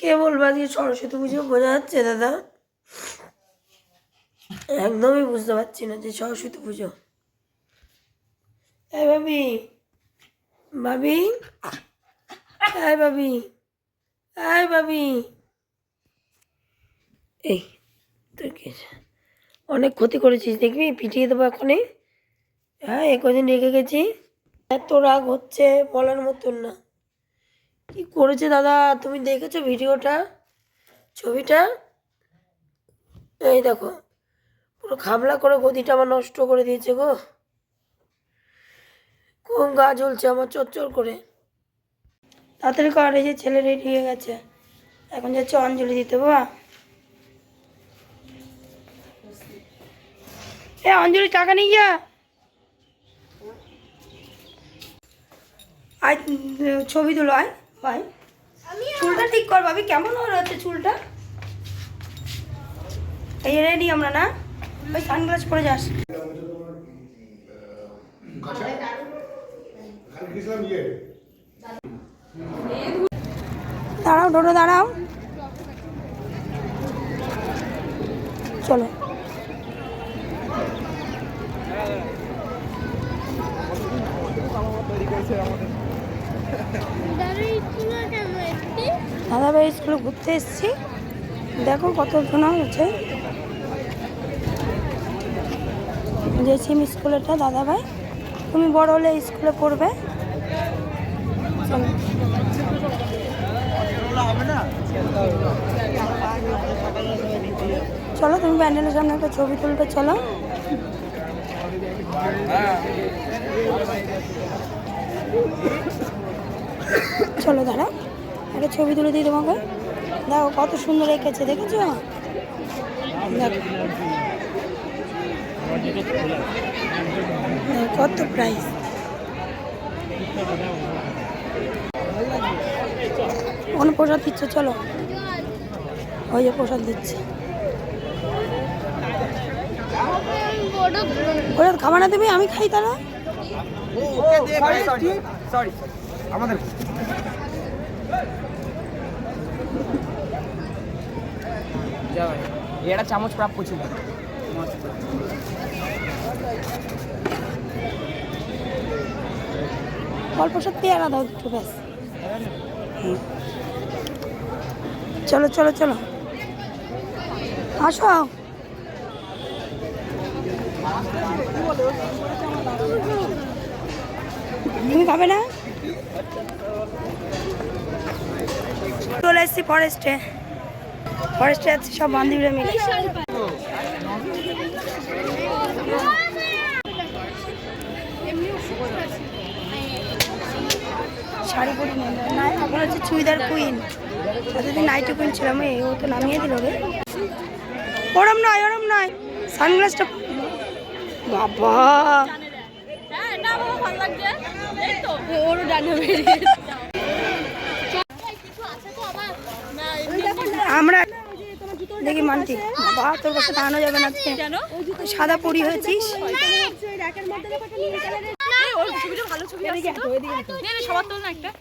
কে বলবো আজকে সরস্বতী পুজো বোঝা যাচ্ছে দাদা? একদমই বুঝতে পারছি না যে সরস্বতী পুজো। এই ভাবি, ভাবি, এই ভাবি, এই ভাবি, এই তুই কে? অনেক ক্ষতি করেছিস দেখবি, পিটিয়ে দেবো এখনই। হ্যাঁ, কদিন রেখে গেছি, এত রাগ হচ্ছে বলার মতন না। কি করেছে দাদা, তুমি দেখেছো ভিডিওটা, ছবিটা? এই দেখো, পুরো খাবলা করে গদিটা আমার নষ্ট করে দিয়েছে গো। খুব গা জ্বলছে আমার চচ্চর করে। তাড়াতাড়ি কর, এই যে ছেলে রেডি হয়ে গেছে, এখন যাচ্ছে অঞ্জলি দিতে। বাবা, এ অঞ্জলি টাকা নিয়ে যা। আয় ছবি তুলো, আয় ভাই। চুলটা ঠিক কর ভাবি, কেমন হচ্ছে চুলটা? এই রেডি আমরা না, ওই সানগ্লাস পরে যাস। দাঁড়াও টোটো দাঁড়াও, চলো। দাদাভাই স্কুলে ঘুরতে এসেছি, দেখো কত শোনা হচ্ছে। জেসিম স্কুলেটা দাদাভাই, তুমি বড় হলে স্কুলে পড়বে। চলো তুমি প্যান্ডেলের সামনে একটা ছবি তুলতে চলো। চলো দাঁড়া, একটা ছবি তুলে দিই তোমাকে। দেখো কত সুন্দর এঁকেছে, দেখেছো? কত প্রাইস। কোনো প্রসাদ দিচ্ছে, চলো ওই যে প্রসাদ দিচ্ছে। প্রসাদ খাবা না তুমি? আমি খাই তারা। এটা চামচ প্রাপ্য ছিল। অল্প সব পেয়ারা দাও একটু ব্যাস। চলো চলো চলো, আসো। তুমি খাবে না? চলে এসছি ফরেস্টে, ফরেস্টে যাচ্ছি সব বান্ধবীরা মিলে। শাড়ি পরি না, এখন হচ্ছে চুড়িদার কুইন। এতদিন নাইটি কুইন ছিলাম, ও তো নামিয়ে দিল রে। ওরম নয়, ওরম নয়, সানগ্লাসটা। বাবা আমরা দেখি মানতি। বাবা তোর কাছে টানো যাবে না, সাদা পরি হয়েছিস।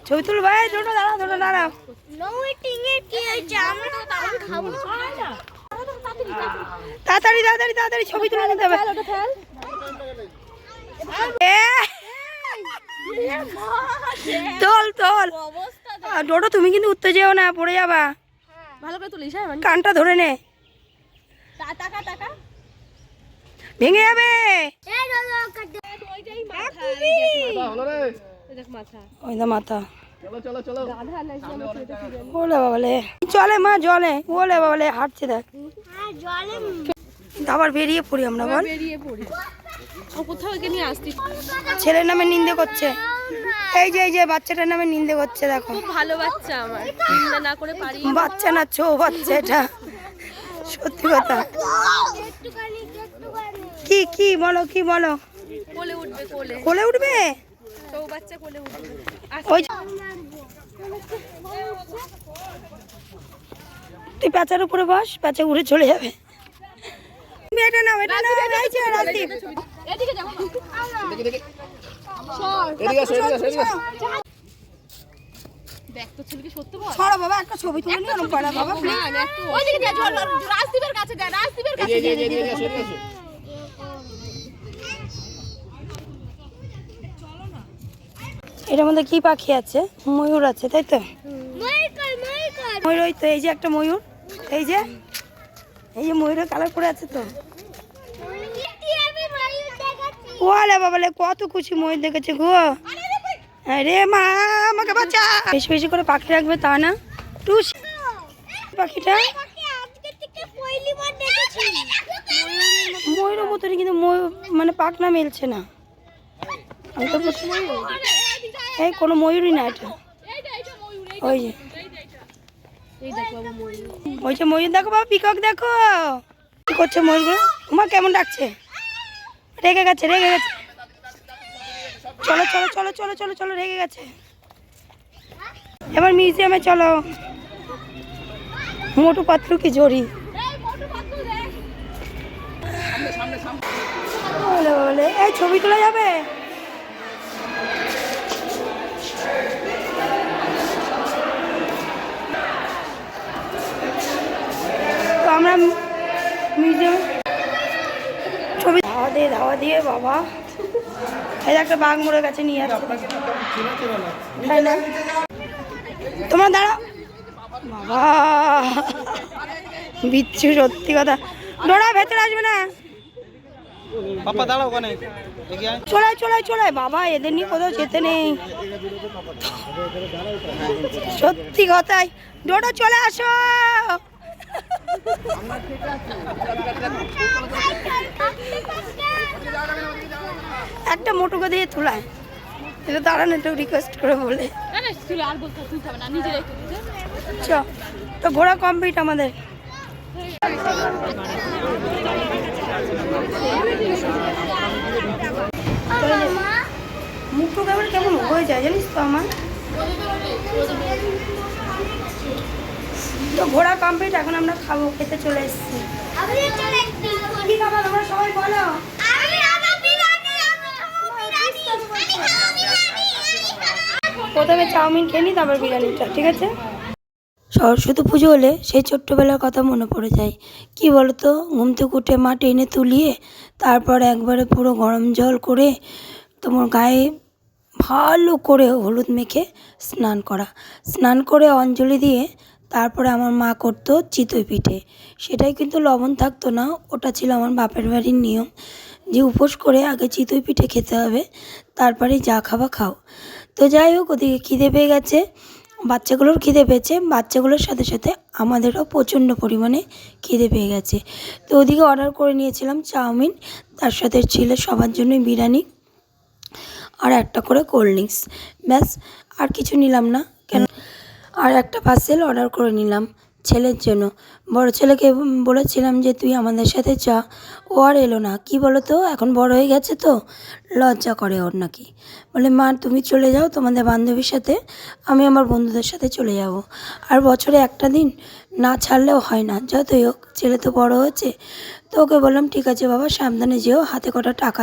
ছবি তুল ভাই, দুটো দাঁড়াও, দুটো দাঁড়াও। তাড়াতাড়ি তাড়াতাড়ি তাড়াতাড়ি ছবি তুলে নিতে হবে। তোল তোল। ডোডো তুমি কিন্তু উঠতে যেও না, পড়ে যাবা। ভালো করে তুলিস, কানটা ধরে নে, ভেঙে যাবে। ওই দা মাথা। ওলে বাবালে, চলে মা জলে, ওলে বাবালে হাঁটছে দেখ। আবার বেরিয়ে পড়ি আমরা, বল। ছেলের নামে নিন্দে করছে, এই যে এই যে বাচ্চাটার নামে নিন্দে করছে, দেখো। খুব ভালো বাচ্চা, আমার নিন্দা না করে পারি। বাচ্চা না, ছো বাচ্চা এটা, সত্যি কথা। কি কি বলো, কি বলো? কোলে উঠবে, কোলে কোলে উঠবে, তো বাচ্চা কোলে উঠবে। ওই তুই প্যাঁচার উপরে বস, প্যাঁচা উড়ে চলে যাবে। এটা নাও, এটা নাও, এই যে রাজদীপ। এদিকে যাও, এদিকে আসো, এদিকে আসো, এদিকে আসো। দেখ তো ছেলেকে সত্য বল। ছড়া বাবা একটা ছবি তুলে নিয়ে ওরকম করা বাবা প্লিজ। ওইদিকে যা, রাজদীপের কাছে যা, রাজদীপের কাছে যা। এটার মধ্যে কি পাখি আছে? ময়ূর আছে তাই তো? ময়ূর, ওই তো এই যে একটা ময়ূর, এই যে ময়ূরের কালার করে আছে তো। ওলে বাবালে কত খুশি ময়ূর দেখেছে গো। আরে মা আমাকে বাঁচা। বেশি বেশি করে পাখি রাখবে তা না টুস পাখিটা ময়ূরের মতনই, কিন্তু ময়ূর মানে পাখনা মেলছে না। আমি তো এই কোনো ময়ূরই না এটা। ওই যে ওই যে ময়ূর দেখো বাবা, পিকক দেখো কি করছে ময়ূরগুলো। মা কেমন ডাকছে, রেগে গেছে রেগে গেছে। চলো চলো চলো চলো চলো চলো, রেগে গেছে। এবার মিউজিয়ামে চলো। মোটু পাতলু কি জড়ি বলে বলে এই ছবি তোলা যাবে। তো আমরা মিউজিয়ামে ছবি ধাওয়া দিয়ে বাবা এই একটা বাঘ মরে গেছে নিয়ে যাচ্ছে। তাই না তোমরা দাঁড়াও বাবা, বিচ্ছু সত্যি কথা। ডোরা ভেতরে আসবে না, পাপা দাঁড়াও ওখানে। চলাই চলাই চলাই বাবা, এদের নিয়ে কোথাও যেতে নেই সত্যি কথাই। ডোডো চলে আসো। একটা মোটুকে দিয়ে তোলায় এটা দাঁড়ানো, একটু রিকোয়েস্ট করে বলে চ। তো ঘোরা কমপ্লিট আমাদের। মুখটুক এবার কেমন হয়ে যায় জানিস তো আমার। তো ঘোরা কমপ্লিট, এখন আমরা খাবো, খেতে চলে এসেছি। কি খাবো তোমরা সবাই বলো। প্রথমে চাউমিন খেয়ে নিই, তারপর বিরিয়ানিটা, ঠিক আছে? সরস্বতী পুজো হলে সেই ছোট্টবেলার কথা মনে পড়ে যায়। কি বলতো, ঘুম থেকে উঠে মা টেনে তুলিয়ে তারপর একবারে পুরো গরম জল করে তোমার গায়ে ভালো করে হলুদ মেখে স্নান করে অঞ্জলি দিয়ে তারপরে আমার মা করতো চিতই পিঠে। সেটাই কিন্তু লবণ থাকতো না, ওটা ছিল আমার বাপের বাড়ির নিয়ম যে উপোস করে আগে চিতই পিঠে খেতে হবে, তারপরে যা খাওয়া খাও। তো যাই হোক, ওদিকে খিদে পেয়ে গেছে, বাচ্চাগুলোর খিদে পেয়েছে, বাচ্চাগুলোর সাথে সাথে আমাদেরও প্রচণ্ড পরিমাণে খিদে পেয়ে গেছে। তো ওদিকে অর্ডার করে নিয়েছিলাম চাউমিন, তার সাথে ছিল সবার জন্য বিরিয়ানি আর একটা করে কোল্ড ড্রিঙ্কস, ব্যাস আর কিছু নিলাম না কেন। আর একটা পার্সেল অর্ডার করে নিলাম ছেলের জন্য। বড় ছেলেকে বলেছিলাম যে তুই আমাদের সাথে চা, ও আর এলো না। কি বলো তো, এখন বড় হয়ে গেছে তো লজ্জা করে ওর নাকি। বলে মা তুমি চলে যাও তোমাদের বান্ধবীর সাথে, আমি আমার বন্ধুদের সাথে চলে যাব। আর বছরে একটা দিন না ছাড়লেও হয় না। যতই হোক ছেলে তো বড় হয়েছে। তো ওকে বললাম ঠিক আছে বাবা, সাবধানে যেও, হাতে কটা টাকা